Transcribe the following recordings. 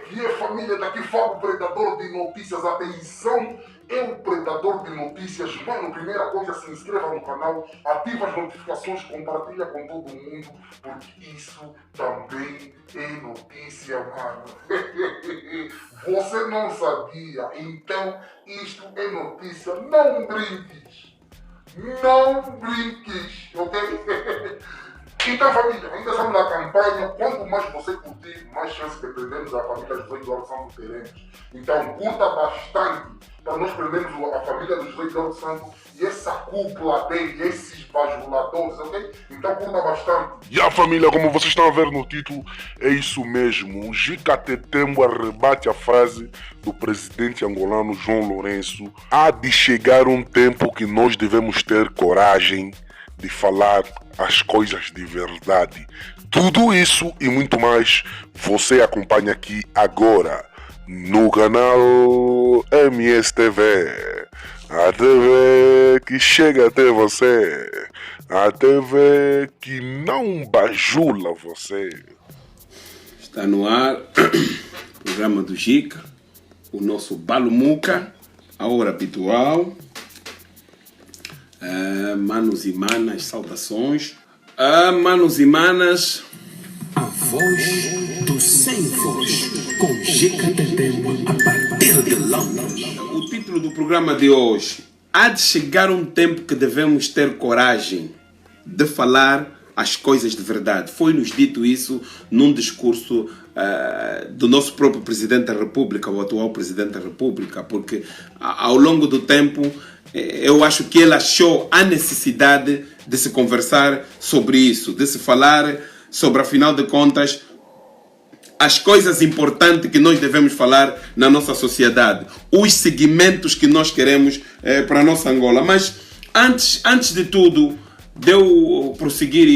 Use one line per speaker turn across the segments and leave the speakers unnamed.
que é família, daqui fala o predador de notícias, atenção, é o predador de notícias. Mano, primeira coisa, se inscreva no canal, ativa as notificações, compartilha com todo mundo, porque isso também é notícia, mano. Você não sabia, então isto é notícia, não brinques. Não brinques, ok? Então, família, ainda estamos na campanha. Quanto mais você curtir, mais chance de prendermos a família José Eduardo Santos teremos. Então, curta bastante para nós prendermos a família do José Eduardo Santos e essa cúpula dele, esses bajuladores, ok? Então, curta bastante.
E a família, como vocês estão a ver no título, é isso mesmo. O Jica Tetembo rebate a frase do presidente angolano João Lourenço. Há de chegar um tempo que nós devemos ter coragem de falar as coisas de verdade. Tudo isso e muito mais você acompanha aqui agora no canal MSTV, a TV que chega até você, a TV que não bajula você.
Está no ar o programa do Jica, o nosso Balumuca, a hora habitual. Manos e manas, saudações. Manos e manas,
a voz do sem voz, com Jica Tetembo a partir de Londres.
O título do programa de hoje: há de chegar um tempo que devemos ter coragem de falar as coisas de verdade. Foi-nos dito isso num discurso do nosso próprio Presidente da República, o atual Presidente da República, porque ao longo do tempo eu acho que ele achou a necessidade de se conversar sobre isso, de se falar sobre, afinal de contas, as coisas importantes que nós devemos falar na nossa sociedade, os segmentos que nós queremos para a nossa Angola. Mas antes de tudo, de eu prosseguir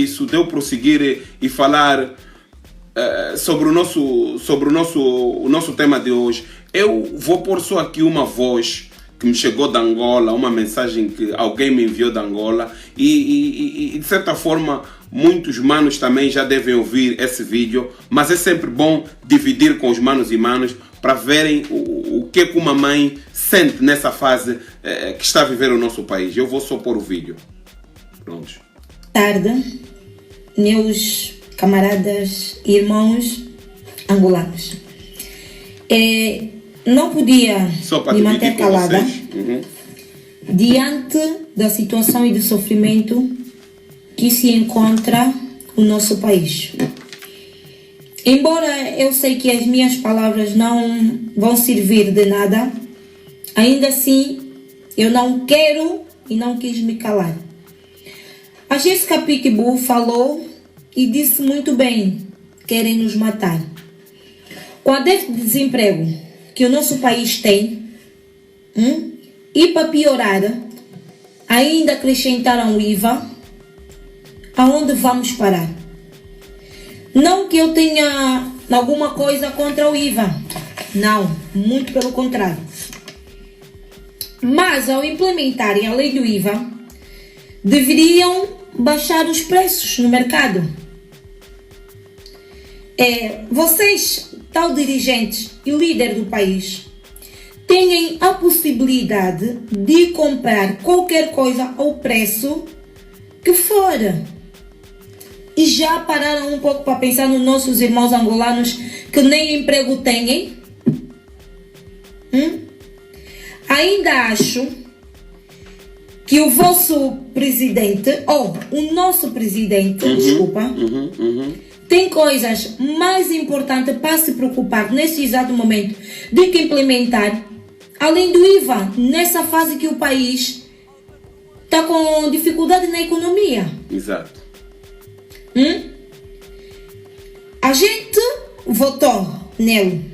e falar sobre o nosso tema de hoje, eu vou pôr só aqui uma voz que me chegou da Angola, uma mensagem que alguém me enviou da Angola e de certa forma muitos manos também já devem ouvir esse vídeo, mas é sempre bom dividir com os manos e manos para verem o que uma mãe sente nessa fase que está a viver o nosso país. Eu vou só pôr o vídeo. Prontos.
Tarde, meus camaradas e irmãos angolanos. Não podia me manter calada diante da situação e do sofrimento que se encontra o nosso país. Embora eu sei que as minhas palavras não vão servir de nada, ainda assim eu não quero e não quis me calar. A Jéssica Piquebu falou e disse muito bem: querem nos matar. Com a déficit de desemprego que o nosso país tem, e para piorar, ainda acrescentaram o IVA, aonde vamos parar? Não que eu tenha alguma coisa contra o IVA, não, muito pelo contrário. Mas ao implementarem a lei do IVA, deveriam baixar os preços no mercado. Vocês, tal dirigentes e líder do país, têm a possibilidade de comprar qualquer coisa ao preço que for. E já pararam um pouco para pensar nos nossos irmãos angolanos que nem emprego têm? Ainda acho que o vosso presidente, o nosso presidente, tem coisas mais importantes para se preocupar nesse exato momento do que implementar, além do IVA, nessa fase que o país está com dificuldade na economia.
Exato.
A gente votou nele.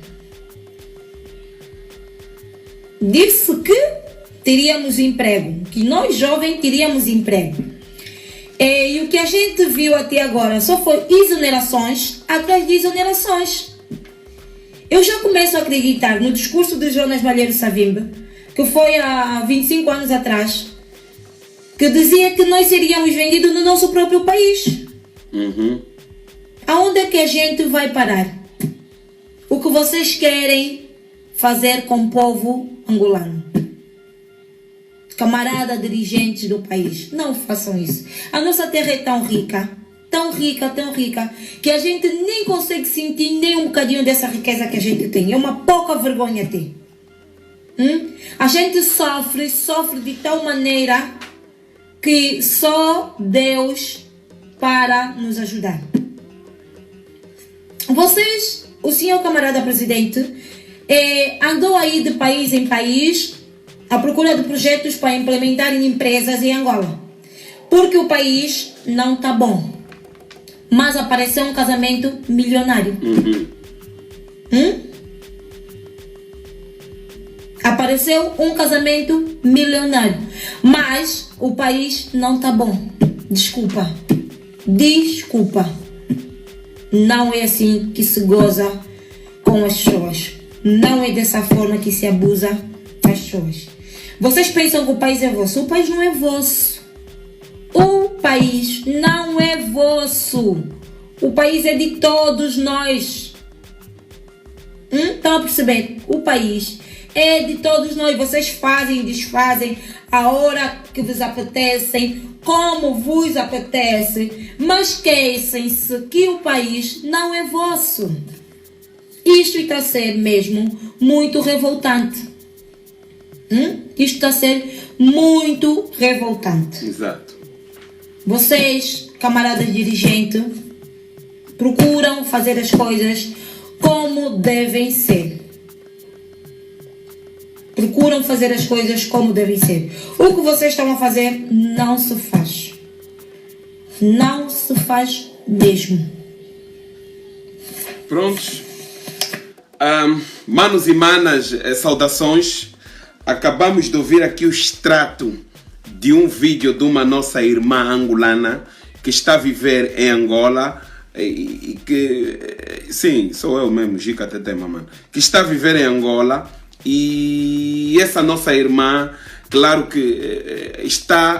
Disse que teríamos emprego, que nós jovens teríamos emprego. E o que a gente viu até agora só foi exonerações atrás de exonerações. Eu já começo a acreditar no discurso de Jonas Malheiro Savimbi, que foi há 25 anos atrás, que dizia que nós seríamos vendidos no nosso próprio país. Aonde é que a gente vai parar? o que vocês querem fazer com o povo angolano. Camarada, dirigentes do país, não façam isso. A nossa terra é tão rica, que a gente nem consegue sentir nem um bocadinho dessa riqueza que a gente tem. É uma pouca vergonha ter. A gente sofre de tal maneira que só Deus para nos ajudar. Vocês, o senhor camarada presidente, andou aí de país em país à procura de projetos para implementar em empresas em Angola. Porque o país não está bom. Mas apareceu um casamento milionário. Apareceu um casamento milionário. Mas o país não está bom. Desculpa. Não é assim que se goza com as pessoas. Não é dessa forma que se abusa das pessoas. Vocês pensam que o país é vosso. O país não é vosso. O país não é vosso. O país é de todos nós. Estão a perceber? O país é de todos nós. Vocês fazem e desfazem a hora que vos apetecem, como vos apetece, mas esquecem-se que o país não é vosso. Isto está a ser mesmo muito revoltante. Isto está a ser muito revoltante.
Exato.
Vocês, camaradas dirigentes, procuram fazer as coisas como devem ser. Procuram fazer as coisas como devem ser. O que vocês estão a fazer não se faz. Não se faz mesmo.
Prontos. Manos e manas, saudações. Acabamos de ouvir aqui o extrato de um vídeo de uma nossa irmã angolana que está a viver em Angola e que, sim, sou eu mesmo, Gica Tetema, mano, que está a viver em Angola. E essa nossa irmã, claro que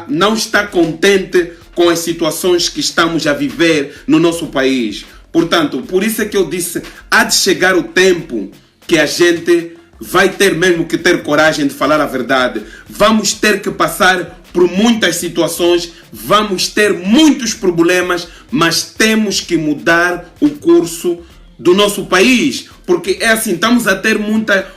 não está contente com as situações que estamos a viver no nosso país. Portanto, por isso é que eu disse, há de chegar o tempo que a gente vai ter mesmo que ter coragem de falar a verdade. Vamos ter que passar por muitas situações, vamos ter muitos problemas, mas temos que mudar o curso do nosso país. Porque é assim, estamos a ter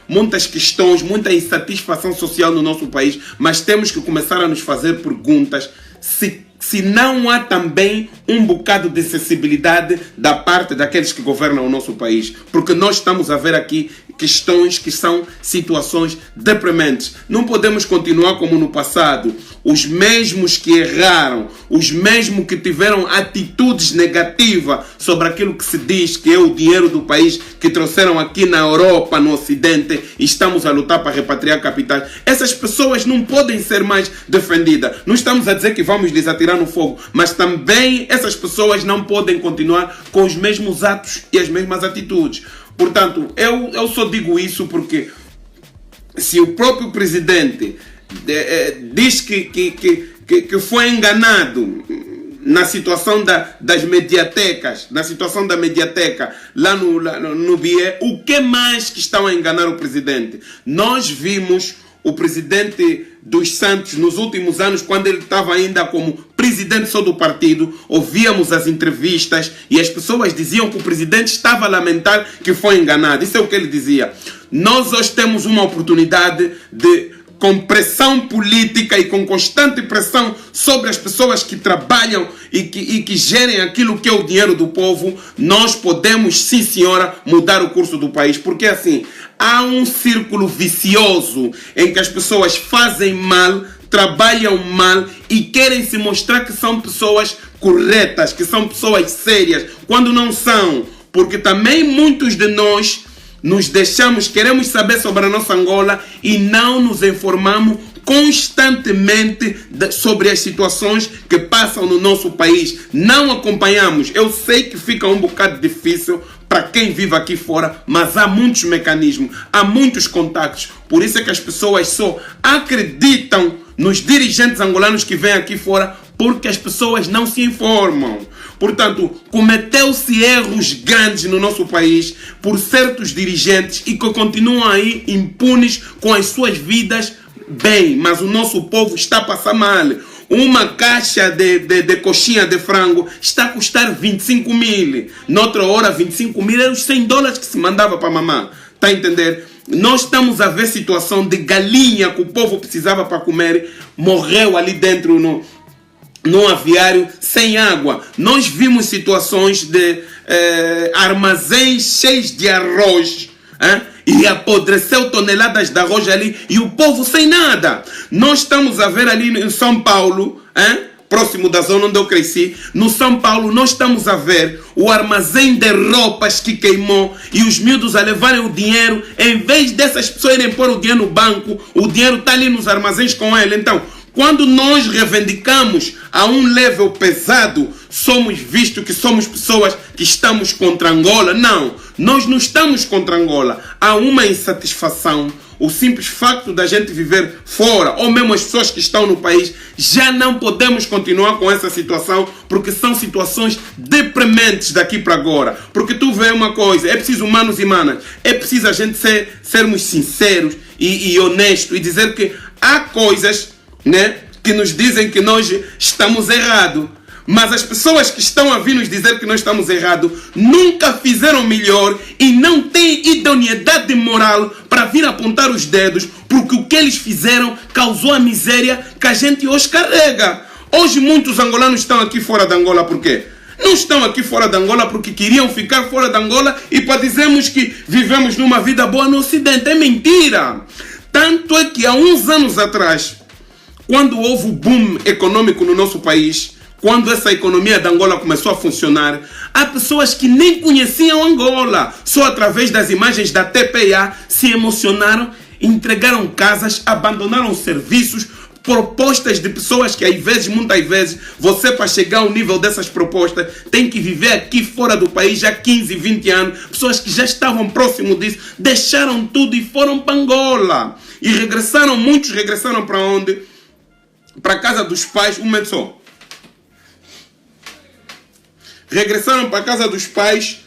muitas questões, muita insatisfação social no nosso país, mas temos que começar a nos fazer perguntas se não há também um bocado de sensibilidade da parte daqueles que governam o nosso país. Porque nós estamos a ver aqui questões que são situações deprimentes. Não podemos continuar como no passado. Os mesmos que erraram, os mesmos que tiveram atitudes negativas sobre aquilo que se diz que é o dinheiro do país que trouxeram aqui na Europa, no Ocidente, e estamos a lutar para repatriar capitais. Essas pessoas não podem ser mais defendidas. Não estamos a dizer que vamos lhes atirar no fogo, mas também essas pessoas não podem continuar com os mesmos atos e as mesmas atitudes. Portanto, eu só digo isso porque se o próprio presidente diz que foi enganado na situação das mediatecas, na situação da mediateca lá no BIE, o que mais que estão a enganar o presidente? Nós vimos o presidente dos Santos nos últimos anos, quando ele estava ainda como presidente só do partido, ouvíamos as entrevistas e as pessoas diziam que o presidente estava a lamentar que foi enganado. Isso é o que ele dizia. Nós hoje temos uma oportunidade de, com pressão política e com constante pressão sobre as pessoas que trabalham e que gerem aquilo que é o dinheiro do povo, nós podemos, sim senhora, mudar o curso do país. Porque assim, há um círculo vicioso em que as pessoas fazem mal, trabalham mal e querem se mostrar que são pessoas corretas, que são pessoas sérias, quando não são. Porque também muitos de nós nos deixamos, queremos saber sobre a nossa Angola e não nos informamos constantemente sobre as situações que passam no nosso país. Não acompanhamos. Eu sei que fica um bocado difícil para quem vive aqui fora, mas há muitos mecanismos, há muitos contactos. Por isso é que as pessoas só acreditam nos dirigentes angolanos que vêm aqui fora, porque as pessoas não se informam. Portanto, cometeu-se erros grandes no nosso país por certos dirigentes e que continuam aí impunes com as suas vidas bem, mas o nosso povo está a passar mal. Uma caixa de coxinha de frango está a custar 25 mil. Noutra hora, 25 mil eram os $100 que se mandava para mamar. Está a entender? Nós estamos a ver situação de galinha que o povo precisava para comer, morreu ali dentro no aviário sem água. Nós vimos situações de armazéns cheios de arroz, e apodreceu toneladas de arroz ali e o povo sem nada. Nós estamos a ver ali em São Paulo, próximo da zona onde eu cresci, no São Paulo, nós estamos a ver o armazém de roupas que queimou e os miúdos a levarem o dinheiro, em vez dessas pessoas irem pôr o dinheiro no banco, o dinheiro está ali nos armazéns com ele. Então, quando nós reivindicamos a um level pesado, somos vistos que somos pessoas que estamos contra Angola. Não, nós não estamos contra Angola. Há uma insatisfação. O simples facto da gente viver fora, ou mesmo as pessoas que estão no país, já não podemos continuar com essa situação, porque são situações deprimentes daqui para agora. Porque tu vê uma coisa, é preciso, humanos e manas, é preciso a gente sermos sinceros e honestos e dizer que há coisas, né, que nos dizem que nós estamos errados. Mas as pessoas que estão a vir nos dizer que nós estamos errados nunca fizeram melhor e não têm idoneidade moral para vir apontar os dedos, porque o que eles fizeram causou a miséria que a gente hoje carrega. Hoje muitos angolanos estão aqui fora da Angola, por quê? Não estão aqui fora da Angola porque queriam ficar fora da Angola e para dizermos que vivemos numa vida boa no Ocidente. É mentira. Tanto é que há uns anos atrás, quando houve o boom econômico no nosso país, quando essa economia da Angola começou a funcionar, há pessoas que nem conheciam Angola, só através das imagens da TPA se emocionaram, entregaram casas, abandonaram serviços, propostas de pessoas que muitas vezes, você para chegar ao nível dessas propostas tem que viver aqui fora do país já 15, 20 anos. Pessoas que já estavam próximo disso, deixaram tudo e foram para Angola. E regressaram, muitos regressaram para onde? Para a casa dos pais, um momento só. Regressaram para a casa dos pais,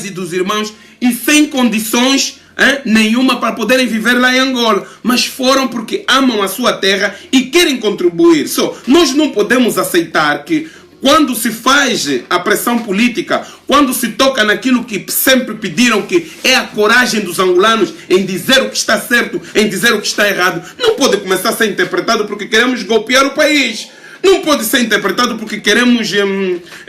e dos irmãos e sem condições nenhuma para poderem viver lá em Angola, mas foram porque amam a sua terra e querem contribuir. Nós não podemos aceitar que quando se faz a pressão política, quando se toca naquilo que sempre pediram, que é a coragem dos angolanos em dizer o que está certo, em dizer o que está errado, não pode começar a ser interpretado porque queremos golpear o país. Não pode ser interpretado porque queremos,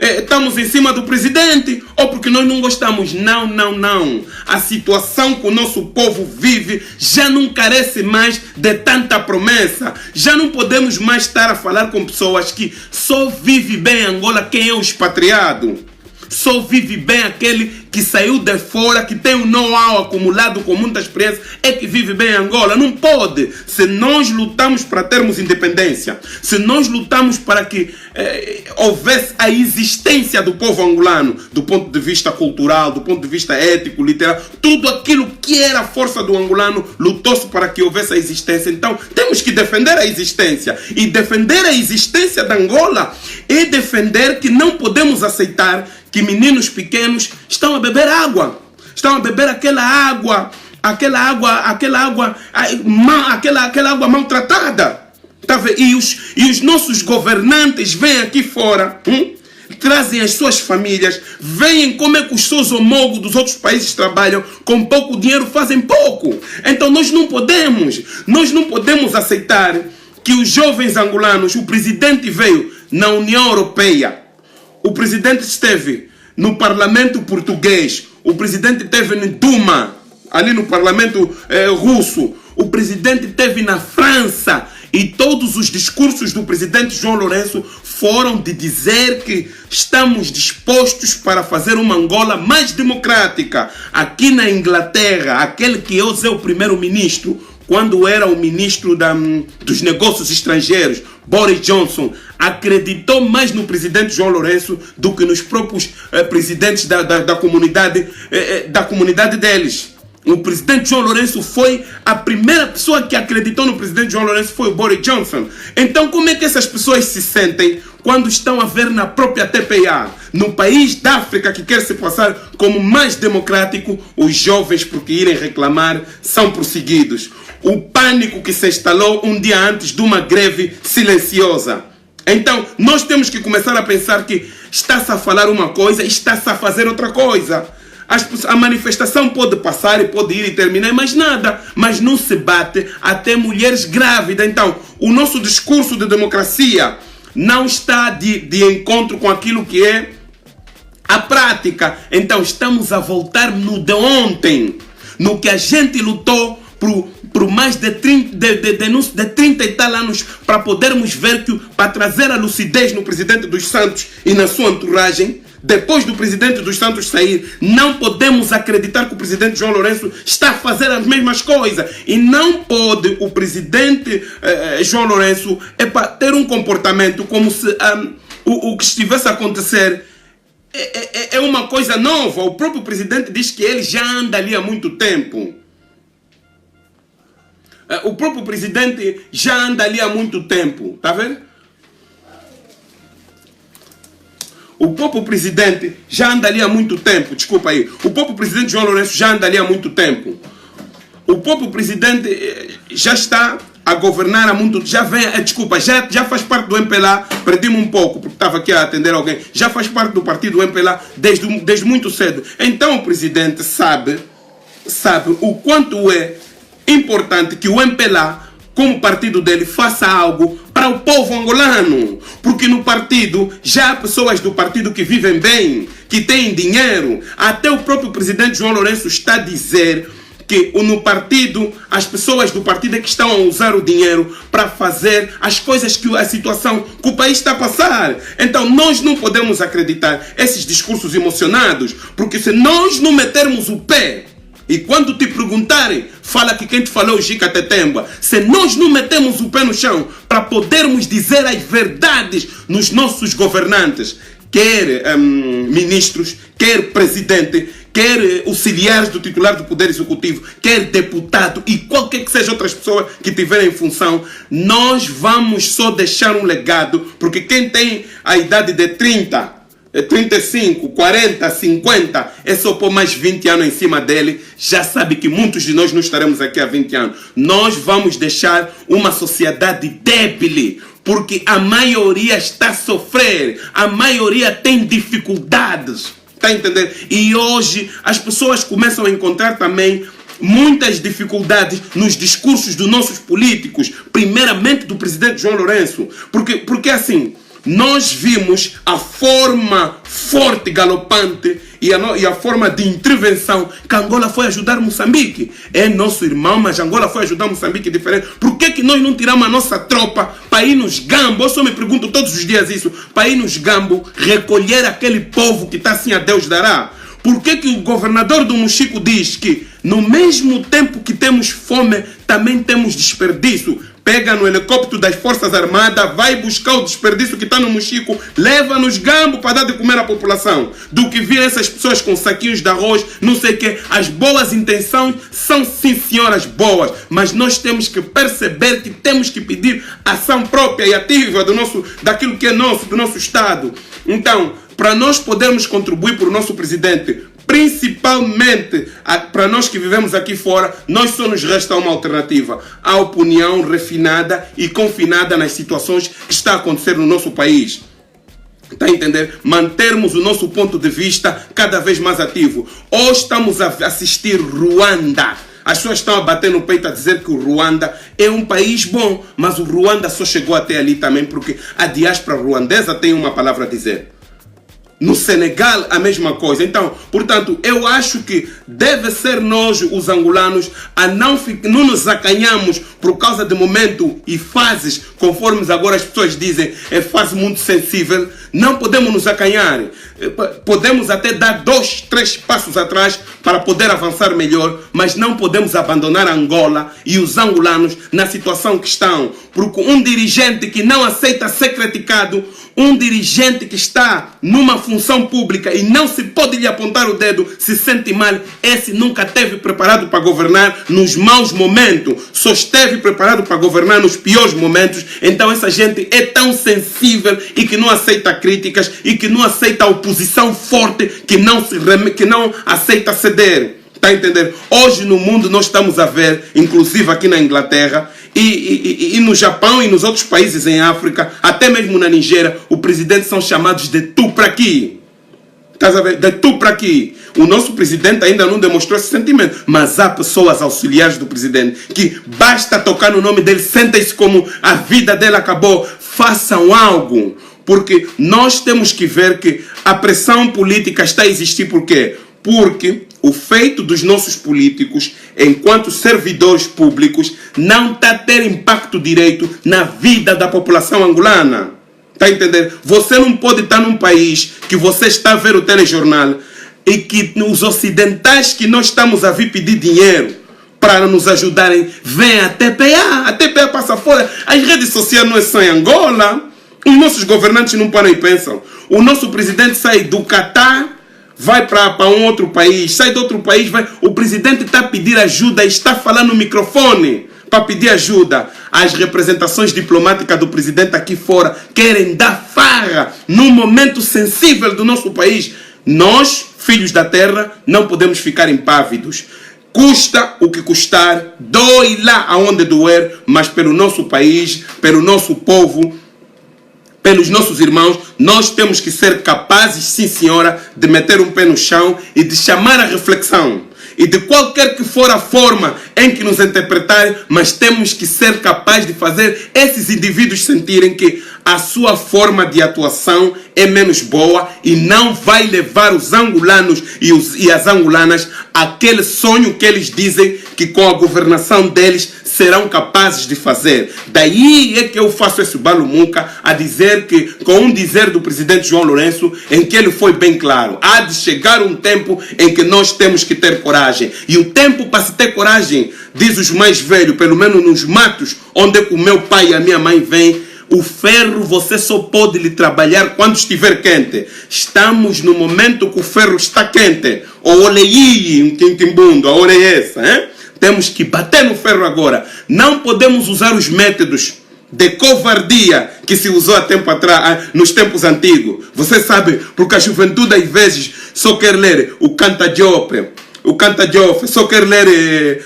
estamos em cima do presidente ou porque nós não gostamos. Não, não, não. A situação que o nosso povo vive já não carece mais de tanta promessa. Já não podemos mais estar a falar com pessoas que só vive bem em Angola quem é o expatriado. Só vive bem aquele que saiu de fora, que tem um know-how acumulado com muita experiência, é que vive bem em Angola. Não pode. Se nós lutamos para termos independência, se nós lutamos para que houvesse a existência do povo angolano, do ponto de vista cultural, do ponto de vista ético, literário, tudo aquilo que era a força do angolano lutou-se para que houvesse a existência. Então temos que defender a existência. E defender a existência da Angola é defender que não podemos aceitar que meninos pequenos estão a beber água. Estão a beber aquela água maltratada. Tá vendo? E os nossos governantes vêm aqui fora, trazem as suas famílias, veem como é que os seus homólogos dos outros países trabalham, com pouco dinheiro fazem pouco. Então nós não podemos aceitar que os jovens angolanos, o presidente veio na União Europeia, o presidente esteve no parlamento português, o presidente esteve no Duma, ali no parlamento russo, o presidente esteve na França, e todos os discursos do presidente João Lourenço foram de dizer que estamos dispostos para fazer uma Angola mais democrática. Aqui na Inglaterra, aquele que eu sou o primeiro-ministro, quando era o ministro dos negócios estrangeiros, Boris Johnson, acreditou mais no presidente João Lourenço do que nos próprios presidentes da comunidade deles. O presidente João Lourenço foi a primeira pessoa que acreditou no presidente João Lourenço, foi o Boris Johnson. Então como é que essas pessoas se sentem quando estão a ver na própria TPA, no país da África que quer se passar como mais democrático, os jovens, porque irem reclamar, são prosseguidos. O pânico que se instalou um dia antes de uma greve silenciosa. Então, nós temos que começar a pensar que está-se a falar uma coisa e está-se a fazer outra coisa. A manifestação pode passar e pode ir e terminar, mas nada. Mas não se bate até mulheres grávidas. Então, o nosso discurso de democracia não está de encontro com aquilo que é a prática. Então, estamos a voltar no de ontem, no que a gente lutou por mais de 30 e tal anos para podermos ver que, para trazer a lucidez no presidente dos Santos e na sua entourage. Depois do presidente dos Santos sair, não podemos acreditar que o presidente João Lourenço está a fazer as mesmas coisas. E não pode o presidente João Lourenço ter um comportamento como se o que estivesse a acontecer é uma coisa nova. O próprio presidente diz que ele já anda ali há muito tempo. O próprio presidente já anda ali há muito tempo. Tá vendo? O próprio presidente já anda ali há muito tempo. Desculpa aí. O próprio presidente João Lourenço já anda ali há muito tempo. O próprio presidente já está a governar há muito... Já faz parte do MPLA. Perdi-me um pouco porque estava aqui a atender alguém. Já faz parte do partido MPLA desde muito cedo. Então o presidente sabe o quanto é importante que o MPLA, como partido dele, faça algo para o povo angolano. Porque no partido já há pessoas do partido que vivem bem, que têm dinheiro. Até o próprio presidente João Lourenço está a dizer que no partido, as pessoas do partido é que estão a usar o dinheiro para fazer as coisas a situação que o país está a passar. Então nós não podemos acreditar esses discursos emocionados, porque se nós não metermos o pé, e quando te perguntarem, fala que quem te falou é o Gica Tetembua. Se nós não metemos o pé no chão para podermos dizer as verdades nos nossos governantes, quer ministros, quer presidente, quer auxiliares do titular do Poder Executivo, quer deputado e qualquer que seja outras pessoas que tiverem em função, nós vamos só deixar um legado, porque quem tem a idade de 30, 35, 40, 50, é só pôr mais 20 anos em cima dele, já sabe que muitos de nós não estaremos aqui há 20 anos. Nós vamos deixar uma sociedade débil, porque a maioria está a sofrer, a maioria tem dificuldades, está a entender? E hoje as pessoas começam a encontrar também muitas dificuldades nos discursos dos nossos políticos, primeiramente do presidente João Lourenço, porque assim, nós vimos a forma forte, galopante e a forma de intervenção que Angola foi ajudar Moçambique. É nosso irmão, mas Angola foi ajudar Moçambique diferente. Por que nós não tiramos a nossa tropa para ir nos Gambo? Eu só me pergunto todos os dias isso. Para ir nos Gambo, recolher aquele povo que está assim a Deus dará. Por que o governador do Mochico diz que no mesmo tempo que temos fome, também temos desperdício? Pega no helicóptero das Forças Armadas, vai buscar o desperdício que está no Mochico, leva nos Gambo para dar de comer à população. Do que vir essas pessoas com saquinhos de arroz, não sei o que. As boas intenções são sim senhoras boas, mas nós temos que perceber que temos que pedir ação própria e ativa daquilo que é nosso, do nosso Estado. Então, para nós podermos contribuir para o nosso presidente, principalmente para nós que vivemos aqui fora, nós só nos resta uma alternativa: a opinião refinada e confinada nas situações que está a acontecer no nosso país. Está a entender? Mantermos o nosso ponto de vista cada vez mais ativo. Hoje estamos a assistir Ruanda. As pessoas estão a bater no peito a dizer que o Ruanda é um país bom, mas o Ruanda só chegou até ali também porque a diáspora ruandesa tem uma palavra a dizer. No Senegal, a mesma coisa. Então, portanto, eu acho que deve ser nós, os angolanos, a não nos acanhamos por causa de momento e fases, conforme agora as pessoas dizem, é fase muito sensível. Não podemos nos acanhar. Podemos até dar 2, 3 passos atrás para poder avançar melhor, mas não podemos abandonar Angola e os angolanos na situação que estão. Porque um dirigente que não aceita ser criticado, um dirigente que está numa função pública e não se pode lhe apontar o dedo, se sente mal, esse nunca esteve preparado para governar nos maus momentos, só esteve preparado para governar nos piores momentos. Então essa gente é tão sensível e que não aceita críticas e que não aceita a oposição forte, que não aceita ceder. Está a entender? Hoje no mundo nós estamos a ver, inclusive aqui na Inglaterra e no Japão e nos outros países em África, até mesmo na Nigéria, os presidentes são chamados de tu para aqui. Estás a ver? De tu para aqui. O nosso presidente ainda não demonstrou esse sentimento, mas há pessoas auxiliares do presidente que basta tocar no nome dele, sentem-se como a vida dele acabou, façam algo. Porque nós temos que ver que a pressão política está a existir. Por quê? Porque o feito dos nossos políticos, enquanto servidores públicos, não está a ter impacto direito na vida da população angolana. Está a entender? Você não pode estar num país que você está a ver o telejornal e que os ocidentais que nós estamos a vir pedir dinheiro para nos ajudarem, vem a TPA passa fora. As redes sociais não são em Angola. Os nossos governantes não param e pensam. O nosso presidente sai do Catar, vai para um outro país, sai de outro país, vai. O presidente está a pedir ajuda e está falando no microfone para pedir ajuda. As representações diplomáticas do presidente aqui fora querem dar farra num momento sensível do nosso país. Nós, filhos da terra, não podemos ficar impávidos. Custa o que custar, dói lá aonde doer, mas pelo nosso país, pelo nosso povo, pelos nossos irmãos, nós temos que ser capazes, sim senhora, de meter um pé no chão e de chamar a reflexão. E de qualquer que for a forma em que nos interpretarem, mas temos que ser capazes de fazer esses indivíduos sentirem que a sua forma de atuação é menos boa e não vai levar os angolanos e as angolanas àquele sonho que eles dizem que com a governação deles serão capazes de fazer. Daí é que eu faço esse balumuca a dizer que, com um dizer do presidente João Lourenço, em que ele foi bem claro, há de chegar um tempo em que nós temos que ter coragem. E o tempo para se ter coragem, diz os mais velhos, pelo menos nos matos, onde o meu pai e a minha mãe vêm, o ferro você só pode lhe trabalhar quando estiver quente. Estamos no momento que o ferro está quente. O olei, um quinquimbundo, a hora é essa, hein? Temos que bater no ferro agora. Não podemos usar os métodos de covardia que se usou há tempo atrás, nos tempos antigos. Você sabe, porque a juventude às vezes só quer ler o Canta-Diop, só quer ler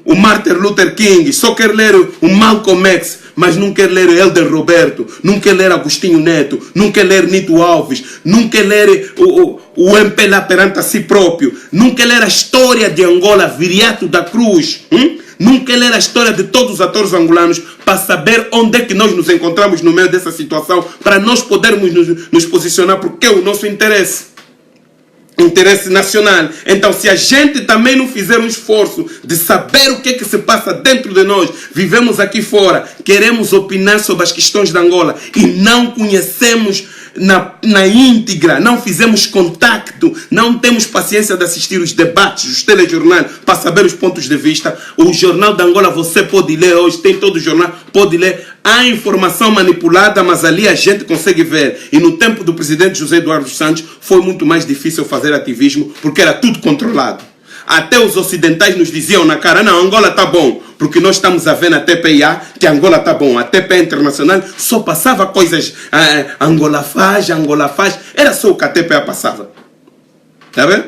o Martin Luther King, só quer ler o Malcolm X, mas não quer ler Helder Roberto, não quer ler Agostinho Neto, não quer ler Nito Alves, não quer ler o MPLA perante a si próprio, não quer ler a história de Angola, Viriato da Cruz, não quer ler a história de todos os atores angolanos para saber onde é que nós nos encontramos no meio dessa situação, para nós podermos nos posicionar, porque é o nosso interesse nacional. Então, se a gente também não fizer um esforço de saber o que é que se passa dentro de nós, vivemos aqui fora, queremos opinar sobre as questões de Angola e não conhecemos na íntegra, não fizemos contacto, não temos paciência de assistir os debates, os telejornais, para saber os pontos de vista. O Jornal de Angola você pode ler hoje, tem todo o jornal, pode ler. Há informação manipulada, mas ali a gente consegue ver. E no tempo do presidente José Eduardo dos Santos foi muito mais difícil fazer ativismo, porque era tudo controlado. Até os ocidentais nos diziam na cara, não, Angola está bom, porque nós estamos a ver na TPIA que Angola está bom. A TPIA internacional só passava coisas, Angola faz, era só o que a TPIA passava. Está vendo?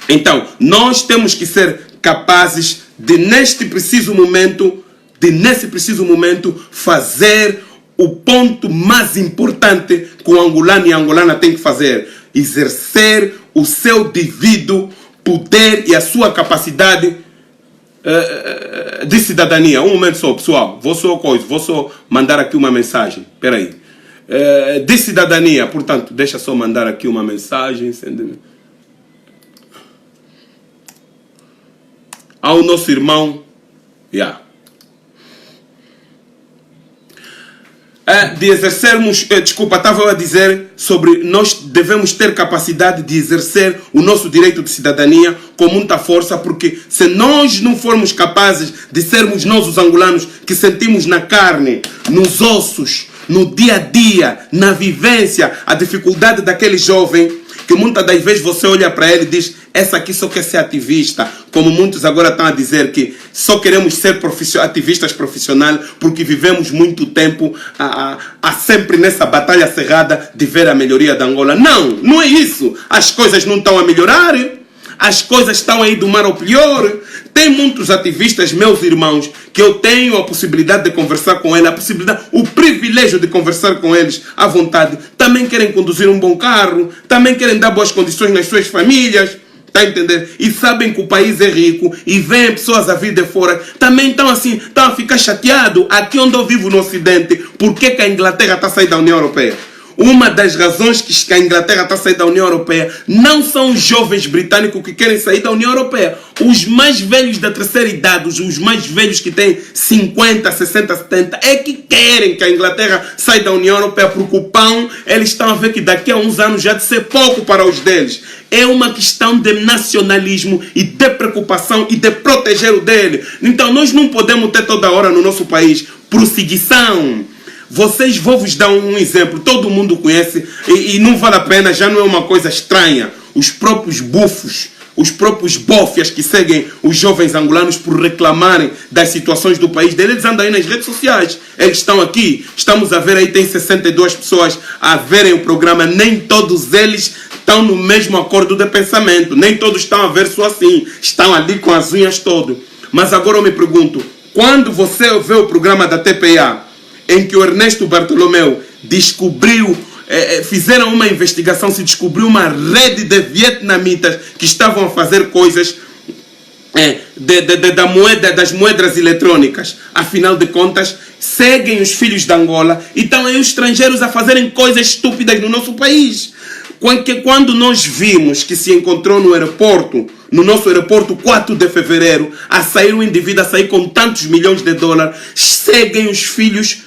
Então, nós temos que ser capazes de, nesse preciso momento, fazer o ponto mais importante que o angolano e a angolana tem que fazer. Exercer o seu devido poder e a sua capacidade de cidadania. Um momento só, pessoal. Vou só mandar aqui uma mensagem. Espera aí. De cidadania. Portanto, deixa só mandar aqui uma mensagem. Ao nosso irmão. de exercermos, estava a dizer sobre nós devemos ter capacidade de exercer o nosso direito de cidadania com muita força, porque se nós não formos capazes de sermos nós os angolanos que sentimos na carne, nos ossos, no dia a dia, na vivência, a dificuldade daquele jovem, que muitas das vezes você olha para ele e diz, essa aqui só quer ser ativista, como muitos agora estão a dizer que só queremos ser ativistas profissionais porque vivemos muito tempo sempre nessa batalha cerrada de ver a melhoria da Angola. Não, não é isso. As coisas não estão a melhorar. As coisas estão aí do mar ao pior. Tem muitos ativistas, meus irmãos, que eu tenho a possibilidade de conversar com eles, o privilégio de conversar com eles à vontade. Também querem conduzir um bom carro, também querem dar boas condições nas suas famílias. Está a entender? E sabem que o país é rico e vêm pessoas a vir de fora. Também estão a ficar chateados. Aqui onde eu vivo no Ocidente, por que a Inglaterra está a sair da União Europeia? Uma das razões que a Inglaterra está a sair da União Europeia não são os jovens britânicos que querem sair da União Europeia. Os mais velhos da terceira idade, os mais velhos que têm 50, 60, 70, é que querem que a Inglaterra saia da União Europeia, porque o pão, eles estão a ver que daqui a uns anos já de ser pouco para os deles. É uma questão de nacionalismo e de preocupação e de proteger o dele. Então nós não podemos ter toda hora no nosso país prosseguição. Vocês vou vos dar um exemplo, todo mundo conhece e não vale a pena, já não é uma coisa estranha. Os próprios bufos, os próprios bofias que seguem os jovens angolanos por reclamarem das situações do país deles, eles andam aí nas redes sociais. Eles estão aqui, estamos a ver aí, tem 62 pessoas a verem o programa, nem todos eles estão no mesmo acordo de pensamento, nem todos estão a ver só assim, estão ali com as unhas todas. Mas agora eu me pergunto, quando você vê o programa da TPA, em que o Ernesto Bartolomeu descobriu, fizeram uma investigação, se descobriu uma rede de vietnamitas que estavam a fazer coisas das moedas eletrônicas. Afinal de contas, seguem os filhos da Angola e estão aí os estrangeiros a fazerem coisas estúpidas no nosso país. Quando nós vimos que se encontrou no nosso aeroporto 4 de fevereiro, a sair um indivíduo, a sair com tantos milhões de dólares, seguem os filhos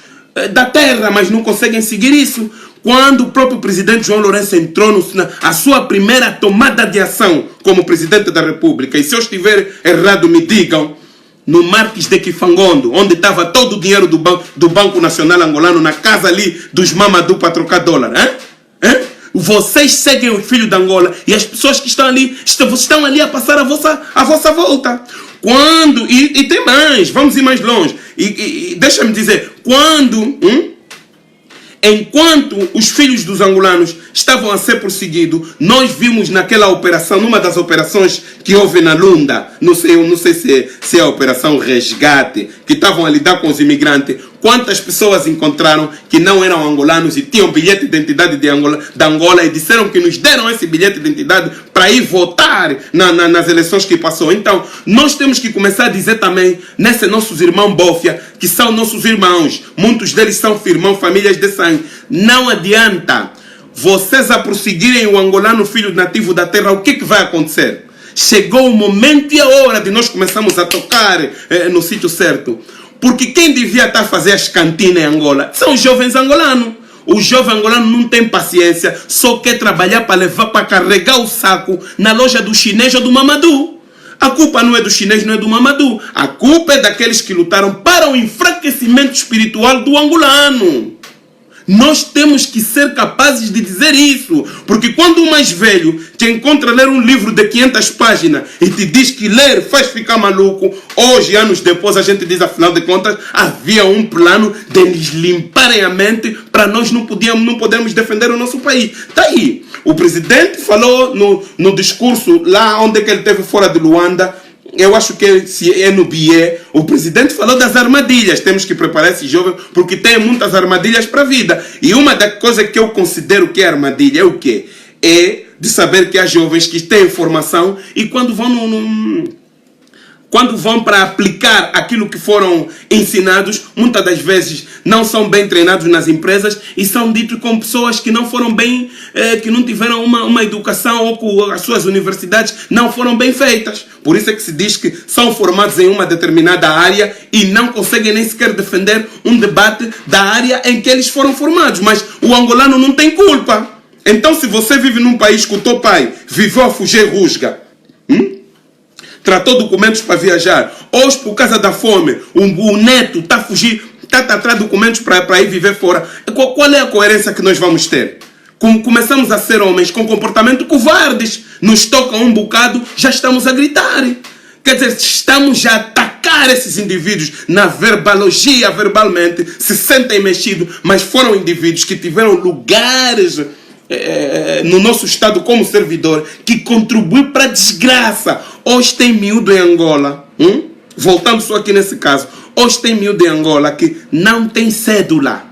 da terra, mas não conseguem seguir isso. Quando o próprio presidente João Lourenço entrou a sua primeira tomada de ação como presidente da República, e se eu estiver errado me digam, no Marques de Kifangondo, onde estava todo o dinheiro do Banco Nacional Angolano, na casa ali dos Mamadou para trocar dólar, vocês seguem o filho da Angola e as pessoas que estão ali a passar a vossa volta. E tem mais, vamos ir mais longe. E deixa-me dizer, enquanto os filhos dos angolanos estavam a ser perseguidos, nós vimos naquela operação, numa das operações que houve na Lunda, não sei se é a operação Resgate, que estavam a lidar com os imigrantes, quantas pessoas encontraram que não eram angolanos e tinham bilhete de identidade da Angola e disseram que nos deram esse bilhete de identidade para ir votar nas eleições que passou. Então, nós temos que começar a dizer também, nesses nossos irmãos Bófia, que são nossos irmãos, muitos deles são irmãos, famílias de sangue. Não adianta vocês a prosseguirem o angolano filho nativo da terra, o que vai acontecer? Chegou o momento e a hora de nós começarmos a tocar no sítio certo. Porque quem devia estar a fazer as cantinas em Angola são os jovens angolanos. O jovem angolano não tem paciência, só quer trabalhar para carregar o saco na loja do chinês ou do Mamadou. A culpa não é do chinês, não é do Mamadou. A culpa é daqueles que lutaram para o enfraquecimento espiritual do angolano. Nós temos que ser capazes de dizer isso. Porque quando o mais velho te encontra ler um livro de 500 páginas e te diz que ler faz ficar maluco, hoje, anos depois, a gente diz, afinal de contas, havia um plano de nos limparem a mente para nós não podermos defender o nosso país. Está aí. O presidente falou no discurso lá onde ele esteve fora de Luanda, eu acho que se é no BIE, o presidente falou das armadilhas. Temos que preparar esse jovem porque tem muitas armadilhas para a vida. E uma das coisas que eu considero que é armadilha é o quê? É de saber que há jovens que têm formação e quando vão quando vão para aplicar aquilo que foram ensinados, muitas das vezes não são bem treinados nas empresas e são ditos como pessoas que não foram bem, que não tiveram uma educação ou que as suas universidades não foram bem feitas. Por isso é que se diz que são formados em uma determinada área e não conseguem nem sequer defender um debate da área em que eles foram formados. Mas o angolano não tem culpa. Então, se você vive num país que o teu pai viveu a fugir rusga, tratou documentos para viajar, hoje por causa da fome, o neto está a fugir, está a tratar documentos para ir viver fora, qual é a coerência que nós vamos ter? Começamos a ser homens com comportamento covardes, nos tocam um bocado, já estamos a gritar. Quer dizer, estamos a atacar esses indivíduos na verbalogia, verbalmente, se sentem mexidos, mas foram indivíduos que tiveram lugares no nosso Estado como servidor, que contribuiu para a desgraça. Hoje tem miúdo em Angola, voltando só aqui nesse caso, hoje tem miúdo em Angola que não tem cédula,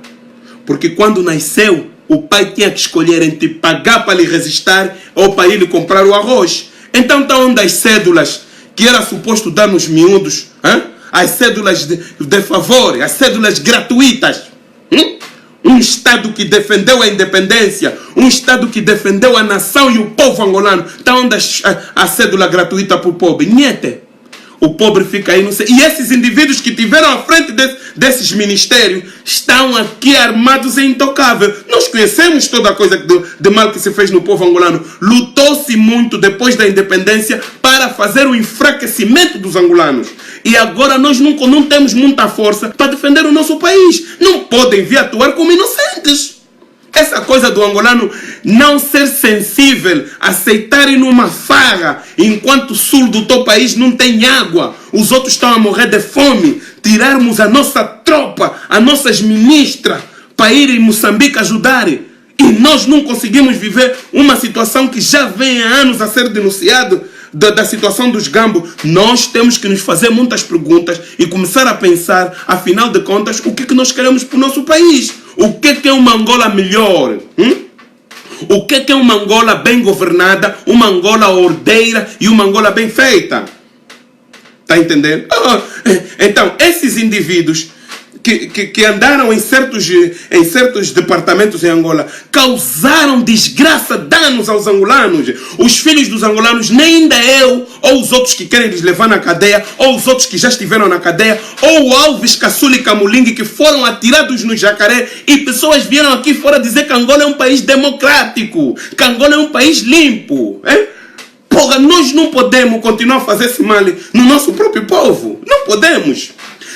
porque quando nasceu, o pai tinha que escolher entre pagar para lhe resistir ou para ir lhe comprar o arroz. Então estão onde as cédulas que era suposto dar nos miúdos, as cédulas de favor, as cédulas gratuitas. Um Estado que defendeu a independência, um Estado que defendeu a nação e o povo angolano. Está onde a cédula gratuita para o pobre? Nhete. O pobre fica aí, não sei. E esses indivíduos que tiveram à frente desses ministérios estão aqui armados e intocáveis. Nós conhecemos toda a coisa de mal que se fez no povo angolano. Lutou-se muito depois da independência para fazer o enfraquecimento dos angolanos. E agora nós não temos muita força para defender o nosso país. Não podem vir atuar como inocentes. Essa coisa do angolano não ser sensível, aceitarem numa farra, enquanto o sul do teu país não tem água, os outros estão a morrer de fome, tirarmos a nossa tropa, as nossas ministras, para ir em Moçambique ajudarem. E nós não conseguimos viver uma situação que já vem há anos a ser denunciado, da situação dos gambos. Nós temos que nos fazer muitas perguntas e começar a pensar, afinal de contas, o que nós queremos para o nosso país. O que é uma Angola melhor? O que é uma Angola bem governada, uma Angola ordeira e uma Angola bem feita? Está entendendo? Então, esses indivíduos que andaram em certos departamentos em Angola causaram desgraça, danos aos angolanos. Os filhos dos angolanos, nem ainda eu, ou os outros que querem lhes levar na cadeia, ou os outros que já estiveram na cadeia, ou o Alves, Caçula e Camulingue, que foram atirados no jacaré, e pessoas vieram aqui fora dizer que Angola é um país democrático, que Angola é um país limpo. Porra, nós não podemos continuar a fazer esse mal no nosso próprio povo. Não podemos.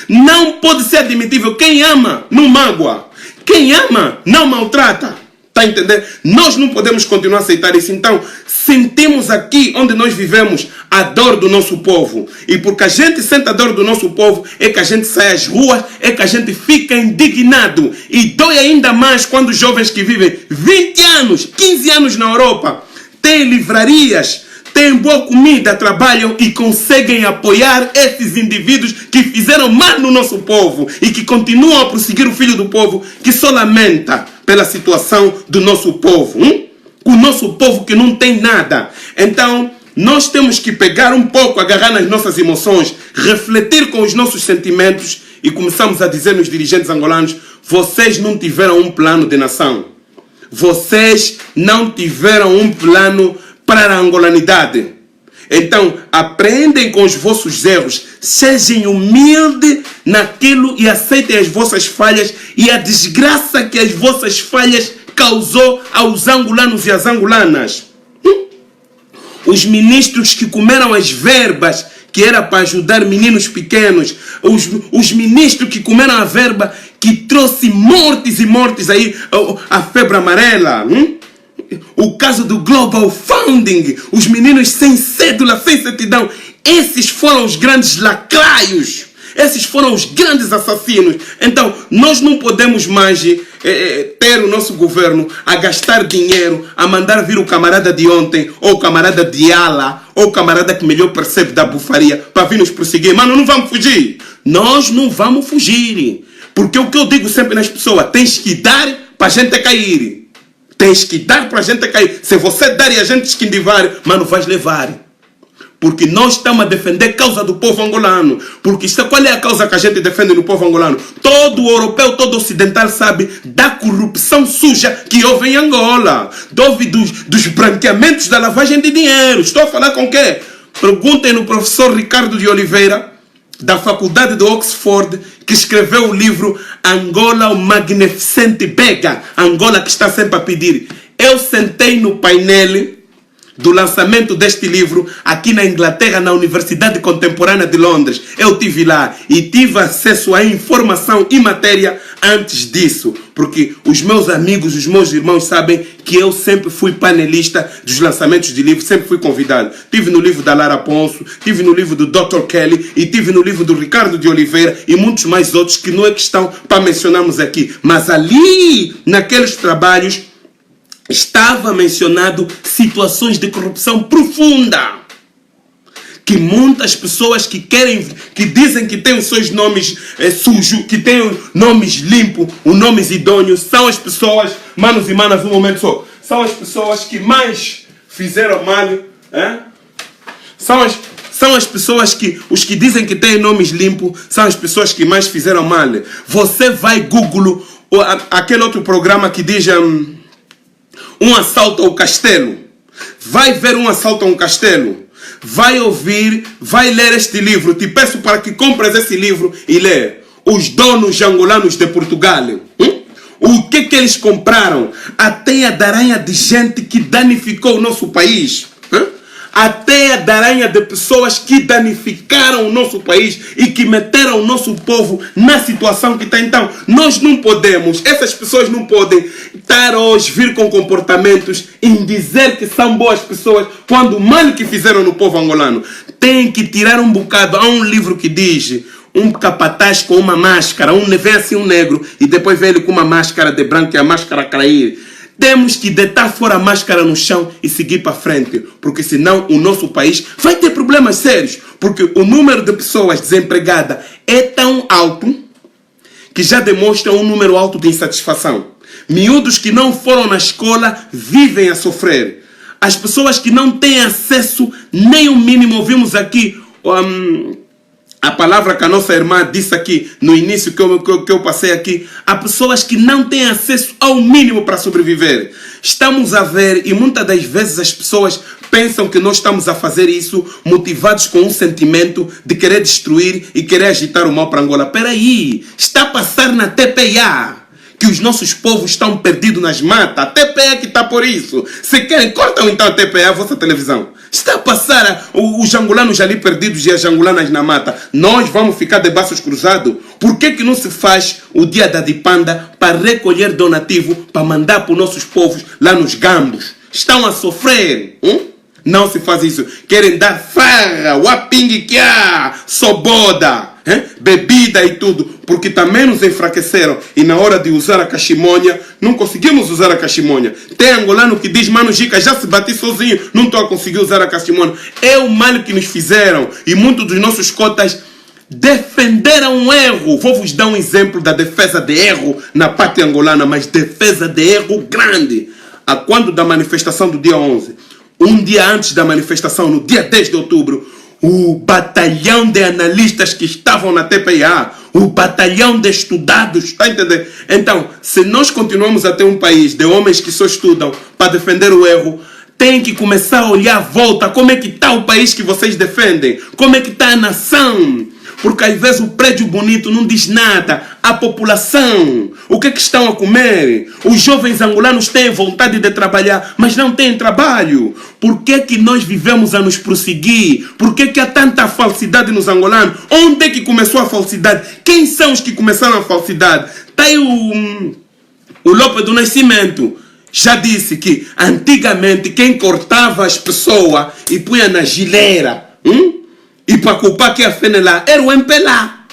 Não pode ser admitível. Quem ama não mágoa. Quem ama não maltrata. Está entendendo? Nós não podemos continuar a aceitar isso. Então, sentimos aqui onde nós vivemos a dor do nosso povo. E porque a gente sente a dor do nosso povo, é que a gente sai às ruas, é que a gente fica indignado. E dói ainda mais quando os jovens que vivem 20 anos, 15 anos na Europa, têm livrarias, têm boa comida, trabalham e conseguem apoiar esses indivíduos que fizeram mal no nosso povo e que continuam a prosseguir o filho do povo, que só lamenta pela situação do nosso povo. O nosso povo que não tem nada. Então, nós temos que pegar um pouco, agarrar nas nossas emoções, refletir com os nossos sentimentos e começamos a dizer nos dirigentes angolanos: vocês não tiveram um plano de nação. Vocês não tiveram um plano para a angolanidade. Então, aprendem com os vossos erros, sejam humildes naquilo e aceitem as vossas falhas e a desgraça que as vossas falhas causou aos angolanos e às angolanas. Os ministros que comeram as verbas que era para ajudar meninos pequenos, os ministros que comeram a verba que trouxe mortes e mortes aí, a febre amarela, o caso do Global Funding, os meninos sem cédula, sem certidão, esses foram os grandes lacraios, esses foram os grandes assassinos. Então, nós não podemos mais ter o nosso governo a gastar dinheiro, a mandar vir o camarada de ontem, ou o camarada de ala, ou o camarada que melhor percebe da bufaria, para vir nos prosseguir. Mano, não vamos fugir. Nós não vamos fugir. Porque o que eu digo sempre nas pessoas, tens que dar para a gente cair. Tens que dar para a gente cair. Se você dar e a gente esquindivar, mano, vais levar. porque nós estamos a defender a causa do povo angolano. Porque qual é a causa que a gente defende no povo angolano? Todo europeu, todo ocidental sabe da corrupção suja que houve em Angola. Houve dos branqueamentos da lavagem de dinheiro. Estou a falar com quê? Perguntem no professor Ricardo de Oliveira, da Faculdade de Oxford, que escreveu o livro Angola, o Magnificente Bega. Angola que está sempre a pedir. Eu sentei no painel do lançamento deste livro aqui na Inglaterra, na Universidade Contemporânea de Londres. Eu estive lá e tive acesso à informação e matéria antes disso, porque os meus amigos, os meus irmãos sabem que eu sempre fui panelista dos lançamentos de livros, sempre fui convidado. Tive no livro da Lara Ponço, tive no livro do Dr. Kelly e tive no livro do Ricardo de Oliveira e muitos mais outros que não é questão para mencionarmos aqui. Mas ali, naqueles trabalhos, estava mencionado situações de corrupção profunda, que muitas pessoas que dizem que têm os seus nomes sujos, que têm nomes limpos, os nomes idôneos, são as pessoas, manos e manas, um momento só, são as pessoas que mais fizeram mal, São as pessoas que, os que dizem que têm nomes limpos, são as pessoas que mais fizeram mal. Você vai Google, aquele outro programa que diz um assalto ao castelo. Vai ver um assalto a um castelo. Vai ouvir, vai ler este livro. Te peço para que compres esse livro e lê. Os donos angolanos de Portugal. O que eles compraram? A teia da aranha de gente que danificou o nosso país. A teia da aranha de pessoas que danificaram o nosso país e que meteram o nosso povo na situação que está. Então, nós não podemos, essas pessoas não podem estar hoje, vir com comportamentos em dizer que são boas pessoas quando o mal que fizeram no povo angolano. Tem que tirar um bocado. Há um livro que diz, um capataz com uma máscara, vem assim um negro e depois vem ele com uma máscara de branco e a máscara cair. Temos que deitar fora a máscara no chão e seguir para frente, porque senão o nosso país vai ter problemas sérios, porque o número de pessoas desempregadas é tão alto que já demonstra um número alto de insatisfação. Miúdos que não foram na escola vivem a sofrer. As pessoas que não têm acesso nem o mínimo, ouvimos aqui a palavra que a nossa irmã disse aqui no início que eu passei aqui. Há pessoas que não têm acesso ao mínimo para sobreviver. Estamos a ver, e muitas das vezes as pessoas pensam que nós estamos a fazer isso motivados com um sentimento de querer destruir e querer agitar o mal para Angola. Espera aí, está a passar na TPA que os nossos povos estão perdidos nas matas. A TPA que está por isso. Se querem, cortam então a TPA, a vossa televisão. Está a passar os angolanos ali perdidos e as angolanas na mata. Nós vamos ficar de braços cruzados. Por que não se faz o dia da Dipanda para recolher donativo para mandar para os nossos povos lá nos gambos? Estão a sofrer. Não se faz isso. Querem dar farra, wapinguiquia, soboda, bebida e tudo. Porque também nos enfraqueceram. E na hora de usar a cachimonha, não conseguimos usar a cachimonha. Tem angolano que diz, mano Gica, já se bati sozinho, não estou a conseguir usar a cachimonha. É o mal que nos fizeram. E muitos dos nossos cotas defenderam o erro. Vou vos dar um exemplo da defesa de erro na pátria angolana, mas defesa de erro grande. A quando da manifestação do dia 11, um dia antes da manifestação, no dia 10 de outubro, o batalhão de analistas que estavam na TPA, o batalhão de estudados, está a entender? Então, se nós continuamos a ter um país de homens que só estudam para defender o erro, tem que começar a olhar à volta, como é que está o país que vocês defendem, como é que está a nação. Porque às vezes o prédio bonito não diz nada. A população, o que é que estão a comer? Os jovens angolanos têm vontade de trabalhar, mas não têm trabalho. Por que é que nós vivemos a nos prosseguir? Por que é que há tanta falsidade nos angolanos? Onde é que começou a falsidade? Quem são os que começaram a falsidade? Está aí o Lopes do Nascimento. Já disse que antigamente quem cortava as pessoas e punha na gileira, e para culpar que a fenelá era o MPLA.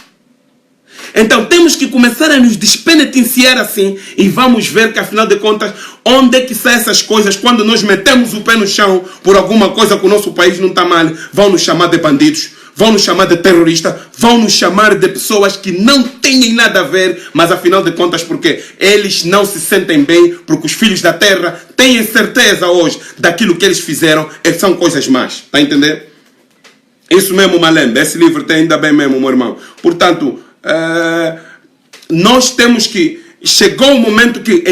Então temos que começar a nos despenitenciar assim e vamos ver que afinal de contas onde é que saem essas coisas quando nós metemos o pé no chão por alguma coisa que o nosso país não está mal. Vão nos chamar de bandidos, vão nos chamar de terroristas, vão nos chamar de pessoas que não têm nada a ver, mas afinal de contas porque eles não se sentem bem, porque os filhos da terra têm certeza hoje daquilo que eles fizeram, são coisas más, está a entender? Isso mesmo, Malembe. Esse livro tem ainda bem mesmo, meu irmão. Portanto, nós temos que... Chegou um momento que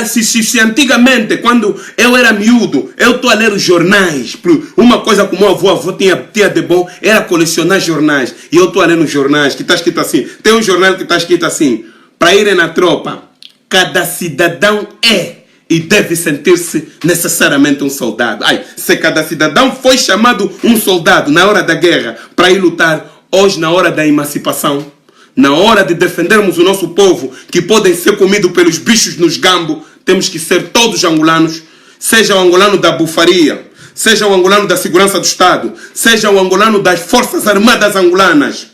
se antigamente, quando eu era miúdo, eu estou a ler os jornais. Uma coisa que o meu avô tinha de bom era colecionar jornais. E eu estou a ler nos jornais que está escrito assim. Tem um jornal que está escrito assim: para irem na tropa, cada cidadão é e deve sentir-se necessariamente um soldado. Se cada cidadão foi chamado um soldado na hora da guerra para ir lutar, hoje na hora da emancipação, na hora de defendermos o nosso povo, que podem ser comidos pelos bichos nos gambos, temos que ser todos angolanos, seja o angolano da bufaria, seja o angolano da segurança do Estado, seja o angolano das Forças Armadas angolanas,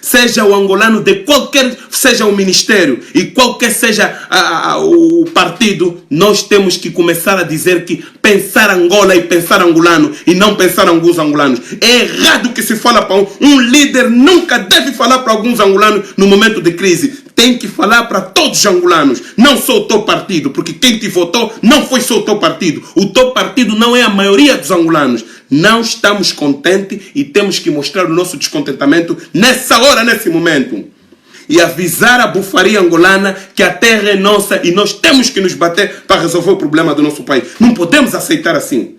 seja o angolano de qualquer, seja o ministério e qualquer seja o partido, nós temos que começar a dizer que pensar Angola e pensar angolano e não pensar alguns angolanos. É errado que se fala para um líder, nunca deve falar para alguns angolanos no momento de crise. Tem que falar para todos os angolanos, não só o teu partido, porque quem te votou não foi só o teu partido. O teu partido não é a maioria dos angolanos. Não estamos contentes e temos que mostrar o nosso descontentamento nessa hora, nesse momento. E avisar a bufaria angolana que a terra é nossa e nós temos que nos bater para resolver o problema do nosso país. Não podemos aceitar assim.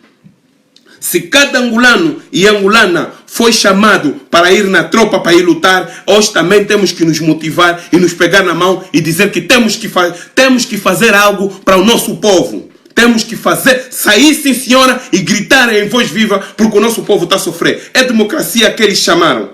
Se cada angolano e angolana foi chamado para ir na tropa, para ir lutar, hoje também temos que nos motivar e nos pegar na mão e dizer que temos que fazer algo para o nosso povo. Temos que sair, sim senhora, e gritar em voz viva, porque o nosso povo está a sofrer. É democracia que eles chamaram.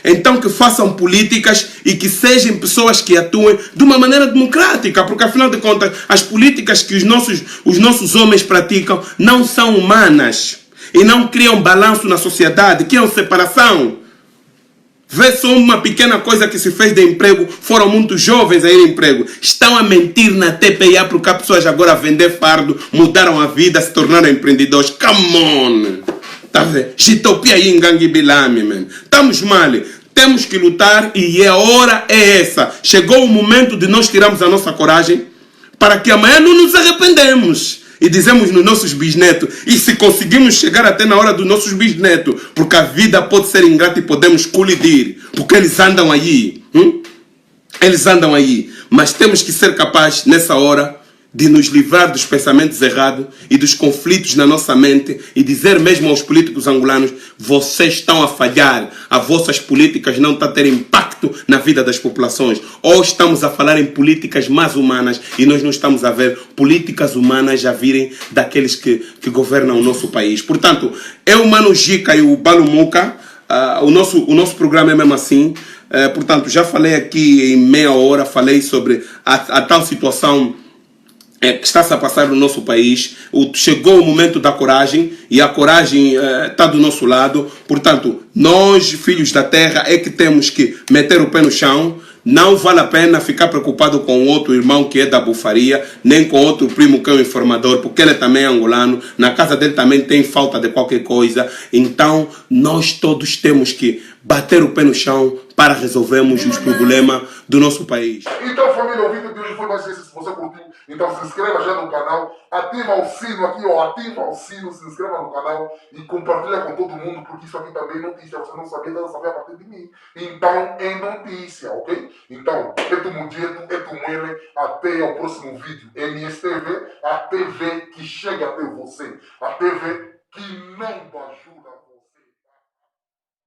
Então que façam políticas e que sejam pessoas que atuem de uma maneira democrática, porque afinal de contas, as políticas que os nossos homens praticam não são humanas e não criam balanço na sociedade, criam separação. Vê só uma pequena coisa que se fez de emprego, foram muitos jovens a ir em emprego. Estão a mentir na TPA porque as pessoas agora a vender fardo, mudaram a vida, se tornaram empreendedores. Come on! Tá vendo? Gitopia aí em Ganguibilame, man. Estamos mal. Temos que lutar e a hora é essa. Chegou o momento de nós tirarmos a nossa coragem para que amanhã não nos arrependemos. E dizemos nos nossos bisnetos, e se conseguimos chegar até na hora dos nossos bisnetos, porque a vida pode ser ingrata e podemos colidir, porque eles andam aí. Eles andam aí. Mas temos que ser capazes, nessa hora, de nos livrar dos pensamentos errados e dos conflitos na nossa mente e dizer mesmo aos políticos angolanos: vocês estão a falhar, as vossas políticas não estão a ter impacto na vida das populações. Ou estamos a falar em políticas mais humanas e nós não estamos a ver políticas humanas a virem daqueles que governam o nosso país. Portanto, eu, Mano Gica e o Balumuca, o nosso programa é mesmo assim. Portanto, já falei aqui em meia hora, falei sobre a tal situação que está-se a passar no nosso país. Chegou o momento da coragem e a coragem está do nosso lado. Portanto, nós, filhos da terra, é que temos que meter o pé no chão. Não vale a pena ficar preocupado com outro irmão que é da bufaria, nem com outro primo que é o informador, porque ele também é angolano, na casa dele também tem falta de qualquer coisa. Então, nós todos temos que bater o pé no chão para resolvermos os problemas do nosso país.
Então, família, o vídeo de hoje foi mais esse. Se você curtiu, então se inscreva já no canal, ativa o sino aqui, ativa o sino, se inscreva no canal e compartilha com todo mundo, porque isso aqui também é notícia. Você não sabia, deve saber a partir de mim. Então, é notícia, ok? Então, é tu Mudieto, é tu Mwele, até o próximo vídeo. MSTV, a TV que chega até você, a TV que não ajuda.